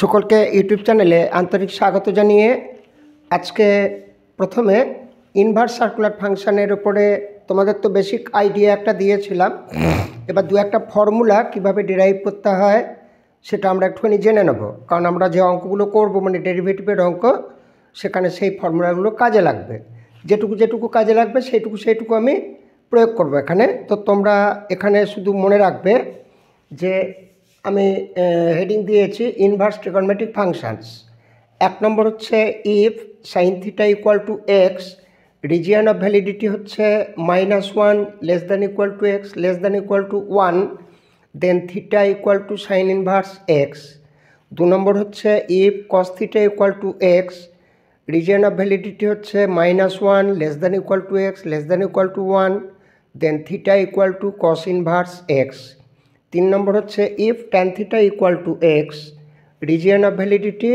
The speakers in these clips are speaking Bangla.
সকলকে ইউটিউব চ্যানেলে আন্তরিক স্বাগত জানিয়ে আজকে প্রথমে ইনভার্স সার্কুলার ফাংশনের উপরে তোমাদের তো বেসিক আইডিয়া একটা দিয়েছিলাম। এবার দু একটা ফর্মুলা কিভাবে ডিরাইভ করতে হয় সেটা আমরা একটুখানি জেনে নেব, কারণ আমরা যে অঙ্কগুলো করব মানে ডেরিভেটিভের অঙ্ক, সেখানে সেই ফর্মুলাগুলো কাজে লাগবে। যেটুকু কাজে লাগবে সেইটুকু আমি প্রয়োগ করব এখানে। তো তোমরা এখানে শুধু মনে রাখবে যে আমি হেডিং দিয়েছি ইনভার্স ট্রিগোনোমেট্রিক ফাংশনস। 1 নম্বর হচ্ছে if sine theta equal to x, region of validity হচ্ছে -1 less than equal to x less than equal to 1, then theta equal to sine inverse x. 2 number হচ্ছে if cos theta equal to x, region of validity হচ্ছে -1 less than equal to x less than equal to 1, then theta equal to cos inverse x. 3 number হচ্ছে if tan theta equal to x, region of validity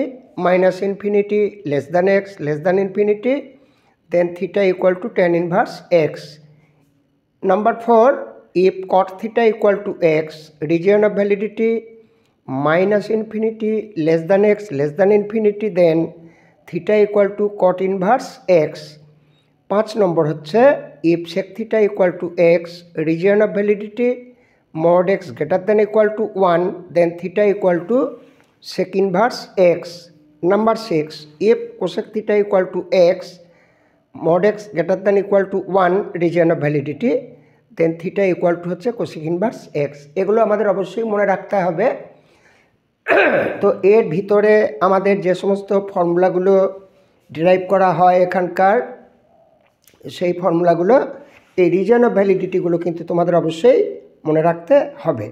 -minus infinity less than x less than infinity, then theta equal to tan inverse x. Number 4 if cot theta equal to x, region of validity -minus infinity less than x less than infinity, then theta equal to cot inverse x. 5 number হচ্ছে if sec theta equal to x, region of validity mod x greater than equal to 1, then theta equal to sec inverse x. Number 6 if cosec theta equal to x, mod x greater than equal to 1, region of validity, then theta equal to হচ্ছে cosec inverse x। এগুলো আমাদের অবশ্যই মনে রাখতে হবে। তো এর ভিতরে আমাদের যে সমস্ত ফর্মুলাগুলো ডিরাইভ করা হয় এখানকার, সেই ফর্মুলাগুলো এই রিজন অফ ভ্যালিডিটিগুলো কিন্তু তোমাদের অবশ্যই মনে রাখতে হবে।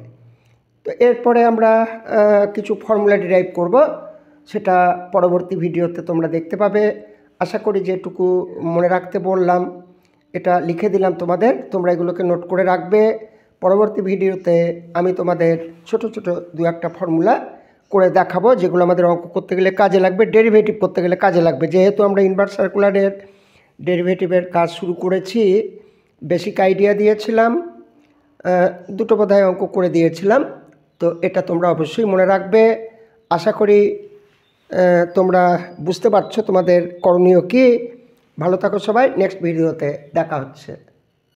তো এরপরে আমরা কিছু ফর্মুলা ডিরাইভ করব, সেটা পরবর্তী ভিডিওতে তোমরা দেখতে পাবে। আশা করি যেটুকু মনে রাখতে বললাম এটা লিখে দিলাম তোমাদের, তোমরা এগুলোকে নোট করে রাখবে। পরবর্তী ভিডিওতে আমি তোমাদের ছোট দু একটা ফর্মুলা করে দেখাবো, যেগুলো আমাদের অঙ্ক করতে গেলে কাজে লাগবে, ডেরিভেটিভ করতে গেলে কাজে লাগবে। যেহেতু আমরা ইনভার্স সার্কুলারের ডেরিভেটিভের কাজ শুরু করেছি, বেসিক আইডিয়া দিয়েছিলাম, দুটো বোধহয় অঙ্ক করে দিয়েছিলাম। তো এটা তোমরা অবশ্যই মনে রাখবে। আশা করি তোমরা বুঝতে পারছো তোমাদের করণীয় কী। ভালো থাকো সবাই, নেক্সট ভিডিওতে দেখা হচ্ছে।